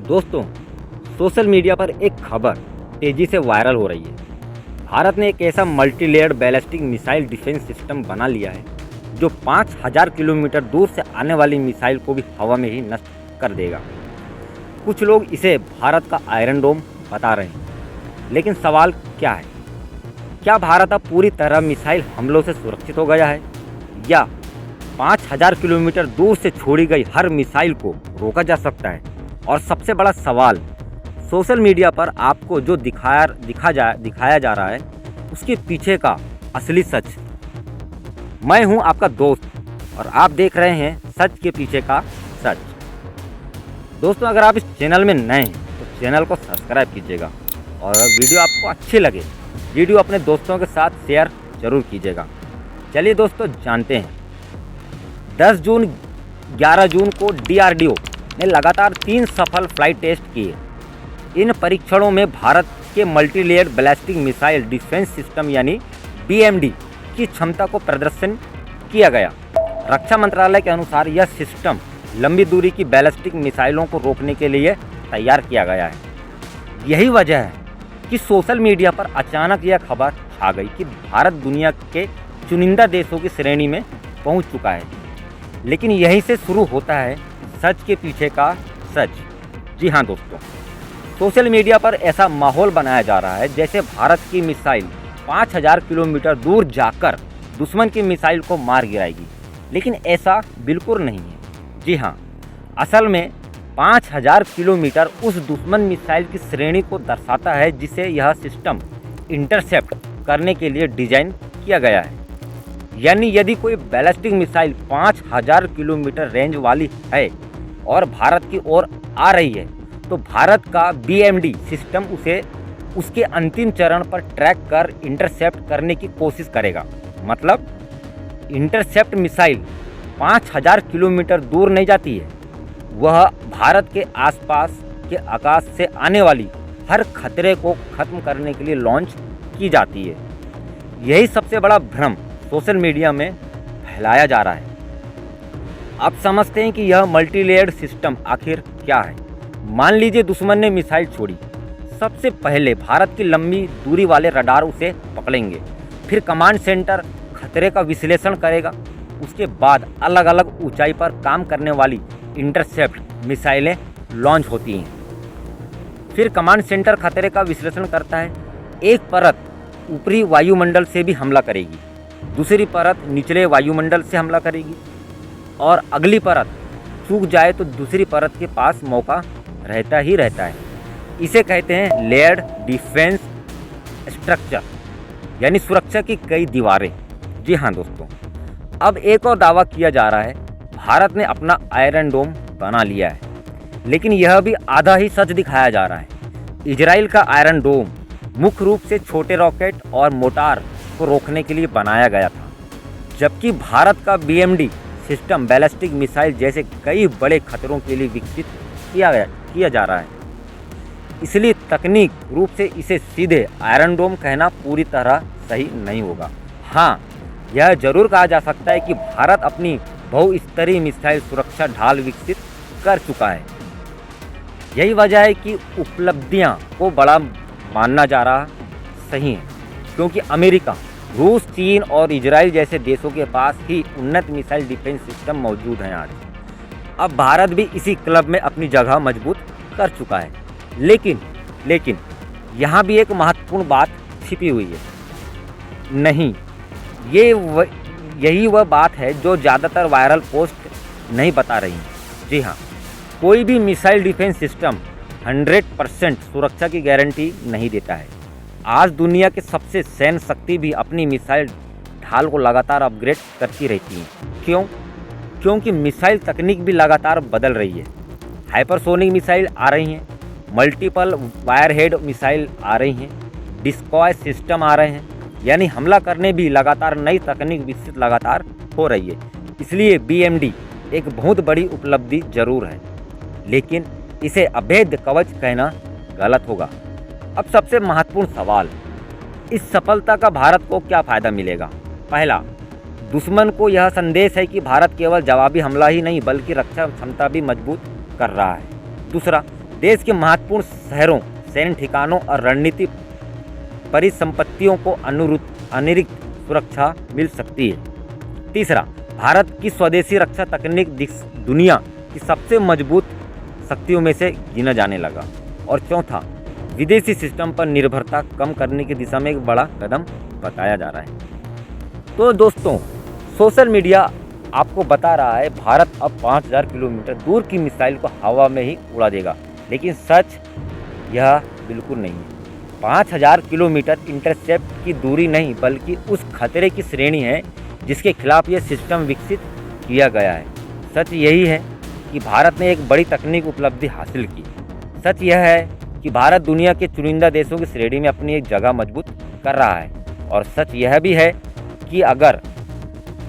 दोस्तों, social media पर एक खबर तेजी से वायरल हो रही है। भारत ने एक ऐसा multi layered ballistic missile defence system बना लिया है जो 5000 किलोमीटर दूर से आने वाली मिसाइल को भी हवा में ही नष्ट कर देगा। कुछ लोग इसे भारत का आयरन डोम बता रहे हैं, लेकिन सवाल क्या है? क्या भारत अब पूरी तरह मिसाइल हमलों से सुरक्षित हो गया है, या 5000 किलोमीटर दूर से छोड़ी गई हर मिसाइल को रोका जा सकता है? और सबसे बड़ा सवाल, सोशल मीडिया पर आपको जो दिखाया जा रहा है उसके पीछे का असली सच। मैं हूं आपका दोस्त और आप देख रहे हैं सच के पीछे का सच। दोस्तों, अगर आप इस चैनल में नए हैं तो चैनल को सब्सक्राइब कीजिएगा, और अगर वीडियो आपको अच्छी लगे वीडियो अपने दोस्तों के साथ शेयर जरूर कीजिएगा। चलिए दोस्तों, जानते हैं। 10 जून 11 जून को DRDO ने लगातार 3 सफल फ्लाइट टेस्ट किए। इन परीक्षणों में भारत के multi layered ballistic missile defence system यानी BMD की क्षमता को प्रदर्शन किया गया। रक्षा मंत्रालय के अनुसार यह सिस्टम लंबी दूरी की बैलिस्टिक मिसाइलों को रोकने के लिए तैयार किया गया है। यही वजह है कि सोशल मीडिया पर अचानक यह खबर छा गई कि भारत दुनिया के चुनिंदा देशों की श्रेणी में पहुंच चुका है। लेकिन यहीं से शुरू होता है सच के पीछे का सच। जी हाँ दोस्तों, सोशल मीडिया पर ऐसा माहौल बनाया जा रहा है जैसे भारत की मिसाइल 5000 किलोमीटर दूर जाकर दुश्मन की मिसाइल को मार गिराएगी, लेकिन ऐसा बिल्कुल नहीं है। जी हाँ, असल में 5000 किलोमीटर उस दुश्मन मिसाइल की श्रेणी को दर्शाता है जिसे यह सिस्टम इंटरसेप्ट करने के लिए डिजाइन किया गया है। यानी यदि कोई बैलिस्टिक मिसाइल 5000 किलोमीटर रेंज वाली है और भारत की ओर आ रही है, तो भारत का BMD सिस्टम उसे उसके अंतिम चरण पर ट्रैक कर इंटरसेप्ट करने की कोशिश करेगा। मतलब इंटरसेप्ट मिसाइल 5000 किलोमीटर दूर नहीं जाती है, वह भारत के आसपास के आकाश से आने वाली हर खतरे को खत्म करने के लिए लॉन्च की जाती है। यही सबसे बड़ा भ्रम सोशल मीडिया में फैलाया जा रहा है। आप समझते हैं कि यह मल्टी लेयर्ड सिस्टम आखिर क्या है? मान लीजिए दुश्मन ने मिसाइल छोड़ी। सबसे पहले भारत की लंबी दूरी वाले रडार उसे पकड़ेंगे, फिर कमांड सेंटर खतरे का विश्लेषण करेगा। उसके बाद अलग अलग ऊंचाई पर काम करने वाली इंटरसेप्ट मिसाइलें लॉन्च होती हैं। फिर कमांड सेंटर खतरे का विश्लेषण करता है। एक परत ऊपरी वायुमंडल से भी हमला करेगी, दूसरी परत निचले वायुमंडल से हमला करेगी, और अगली परत चूक जाए तो दूसरी परत के पास मौका रहता ही रहता है। इसे कहते हैं लेयर्ड डिफेंस स्ट्रक्चर, यानी सुरक्षा की कई दीवारें। जी हाँ दोस्तों, अब एक और दावा किया जा रहा है, भारत ने अपना आयरन डोम बना लिया है। लेकिन यह भी आधा ही सच दिखाया जा रहा है। इजराइल का आयरन डोम मुख्य रूप से छोटे रॉकेट और मोटार को रोकने के लिए बनाया गया था, जबकि भारत का BMD सिस्टम बैलिस्टिक मिसाइल जैसे कई बड़े खतरों के लिए विकसित किया जा रहा है। इसलिए तकनीक रूप से इसे सीधे आयरन डोम कहना पूरी तरह सही नहीं होगा। हाँ, यह जरूर कहा जा सकता है कि भारत अपनी बहुस्तरीय मिसाइल सुरक्षा ढाल विकसित कर चुका है। यही वजह है कि उपलब्धियां को बड़ा मानना जा रहा सही है, क्योंकि अमेरिका, रूस, चीन और इजराइल जैसे देशों के पास ही उन्नत मिसाइल डिफेंस सिस्टम मौजूद हैं आज। अब भारत भी इसी क्लब में अपनी जगह मजबूत कर चुका है। लेकिन यहाँ भी एक महत्वपूर्ण बात छिपी हुई है। नहीं, यही वह बात है जो ज़्यादातर वायरल पोस्ट नहीं बता रही हैं। जी हाँ, कोई भी मिसाइल डिफेंस सिस्टम 100% सुरक्षा की गारंटी नहीं देता है। आज दुनिया के सबसे सैन्य शक्ति भी अपनी मिसाइल ढाल को लगातार अपग्रेड करती रहती है। क्यों? क्योंकि मिसाइल तकनीक भी लगातार बदल रही है। हाइपरसोनिक मिसाइल आ रही हैं, मल्टीपल वायरहेड मिसाइल आ रही हैं, डिस्कॉय सिस्टम आ रहे हैं, यानी हमला करने भी लगातार नई तकनीक विकसित लगातार हो रही है। इसलिए BMD एक बहुत बड़ी उपलब्धि जरूर है, लेकिन इसे अभेद्य कवच कहना गलत होगा। अब सबसे महत्वपूर्ण सवाल, इस सफलता का भारत को क्या फ़ायदा मिलेगा? पहला, दुश्मन को यह संदेश है कि भारत केवल जवाबी हमला ही नहीं बल्कि रक्षा क्षमता भी मजबूत कर रहा है। दूसरा, देश के महत्वपूर्ण शहरों, सैन्य ठिकानों और रणनीतिक परिसंपत्तियों को अतिरिक्त सुरक्षा मिल सकती है। तीसरा, भारत की स्वदेशी रक्षा तकनीक दुनिया की सबसे मजबूत शक्तियों में से गिना जाने लगा। और चौथा, विदेशी सिस्टम पर निर्भरता कम करने की दिशा में एक बड़ा कदम बताया जा रहा है। तो दोस्तों, सोशल मीडिया आपको बता रहा है भारत अब 5000 किलोमीटर दूर की मिसाइल को हवा में ही उड़ा देगा, लेकिन सच यह बिल्कुल नहीं है। 5000 किलोमीटर इंटरसेप्ट की दूरी नहीं, बल्कि उस खतरे की श्रेणी है जिसके खिलाफ यह सिस्टम विकसित किया गया है। सच यही है कि भारत ने एक बड़ी तकनीक उपलब्धि हासिल की। सच यह है कि भारत दुनिया के चुनिंदा देशों की श्रेणी में अपनी एक जगह मजबूत कर रहा है। और सच यह भी है कि अगर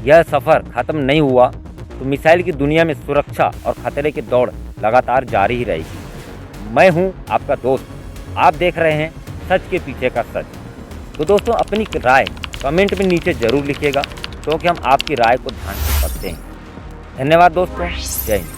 यह सफ़र ख़त्म नहीं हुआ तो मिसाइल की दुनिया में सुरक्षा और खतरे की दौड़ लगातार जारी ही रहेगी। मैं हूं आपका दोस्त, आप देख रहे हैं सच के पीछे का सच। तो दोस्तों, अपनी राय कमेंट में नीचे ज़रूर लिखिएगा, क्योंकि हम आपकी राय को ध्यान से पढ़ते हैं। धन्यवाद दोस्तों, जय हिंद।